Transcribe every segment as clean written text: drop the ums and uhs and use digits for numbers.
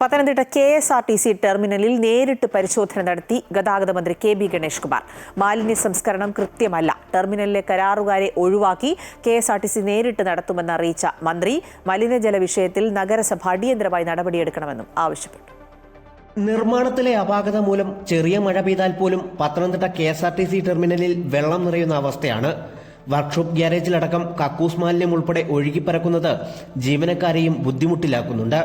Pathanamthitta KSRTC ടെർമിനലിൽ നേരിട്ട് പരിശോധന നടത്തി ഗതാഗത മന്ത്രി KB ഗണേഷ് കുമാർ. മാലിന്യ സംസ്കരണം കൃത്യമല്ല, ടെർമിനലിലെ കരാറുകാരെ ഒഴിവാക്കി KSRTC നേരിട്ട് നടത്തുമെന്ന് അറിയിച്ച മന്ത്രി മലിനജല വിഷയത്തിൽ നഗരസഭ അടിയന്തരമായി നടപടിയെടുക്കണമെന്നും ആവശ്യപ്പെട്ടു. നിർമ്മാണത്തിലെ അപാകത മൂലം ചെറിയ മഴ പെയ്താൽ പോലും പത്തനംതിട്ട KSRTC ടെർമിനലിൽ വെള്ളം നിറയുന്ന അവസ്ഥയാണ്. വർക്ക്ഷോപ്പ് ഗ്യാരേജിലടക്കം കക്കൂസ് മാലിന്യം ഉൾപ്പെടെ ഒഴുകിപ്പറക്കുന്നത് ജീവനക്കാരെയും ബുദ്ധിമുട്ടിലാക്കുന്നുണ്ട്.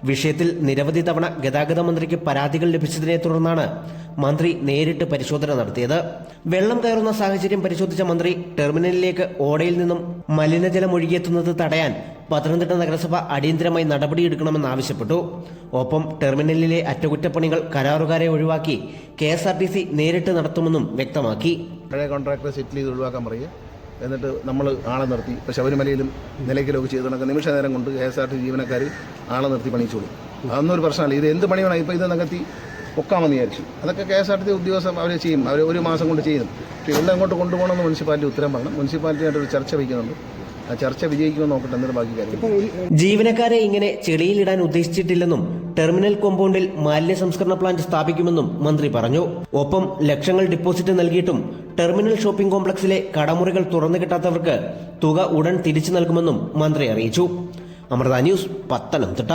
വിഷയത്തിൽ നിരവധി തവണ ഗതാഗത മന്ത്രിക്ക് പരാതികൾ ലഭിച്ചതിനെ തുടർന്നാണ് മന്ത്രി നേരിട്ട് പരിശോധന നടത്തിയത്. വെള്ളം കയറുന്ന സാഹചര്യം പരിശോധിച്ച മന്ത്രി ടെർമിനലിലേക്ക് ഓടയിൽ നിന്നും മലിനജലം ഒഴുകിയെത്തുന്നത് തടയാൻ പത്തനംതിട്ട നഗരസഭ അടിയന്തരമായി നടപടിയെടുക്കണമെന്ന് ആവശ്യപ്പെട്ടു. ഒപ്പം ടെർമിനലിലെ അറ്റകുറ്റപ്പണികൾ കരാറുകാരെ ഒഴിവാക്കി KSRTC നേരിട്ട് നടത്തുമെന്നും വ്യക്തമാക്കി. പഴയ കോൺട്രാക്ടറെ സെറ്റിൽ ചെയ്ത് ഒഴിവാക്കാൻ പറയുക, എന്നിട്ട് നമ്മൾ ആളെ നിർത്തി ഇപ്പോൾ ശബരിമലയിലും നിലയ്ക്കലൊക്കെ ചെയ്ത് നടക്കുക നിമിഷ നേരം കൊണ്ട് KSRTC ജീവനക്കാർ ആളെ നിർത്തി പണിയിച്ചോളൂ. അതൊന്നും ഒരു പ്രശ്നമല്ല. ഇത് എന്ത് പണി വേണം, ഇപ്പോൾ ഇത് നികത്തി പൊക്കാമെന്ന് വിചാരിച്ചു. അതൊക്കെ KSRTC ഉദ്യോഗസ്ഥർ അവർ ചെയ്യും, അവർ ഒരു മാസം കൊണ്ട് ചെയ്യും. പക്ഷേ ഇതെല്ലാം അങ്ങോട്ട് കൊണ്ടുപോകണമെന്ന് മുനിസിപ്പാലിറ്റി ഉത്തരം പറഞ്ഞു. മുനിസിപ്പാലിറ്റിയായിട്ട് ഒരു ചർച്ച വയ്ക്കുന്നുണ്ട്. ആ ചർച്ച വിജയിക്കുമെന്ന് നോക്കട്ടെ, എന്നിട്ട് ബാക്കി കാര്യം. ജീവനക്കാരെ ഇങ്ങനെ ചെളിയിലിടാൻ ഉദ്ദേശിച്ചിട്ടില്ലെന്നും ടെർമിനൽ കോമ്പൗണ്ടിൽ മാലിന്യ സംസ്കരണ പ്ലാന്റ് സ്ഥാപിക്കുമെന്നും മന്ത്രി പറഞ്ഞു. ഒപ്പം ലക്ഷങ്ങൾ ഡിപ്പോസിറ്റ് നൽകിയിട്ടും ടെർമിനൽ ഷോപ്പിംഗ് കോംപ്ലക്സിലെ കടമുറികൾ തുറന്നു കിട്ടാത്തവർക്ക് തുക ഉടൻ തിരിച്ചു നൽകുമെന്നും മന്ത്രി അറിയിച്ചു. അമൃത ന്യൂസ്, പത്തനംതിട്ട.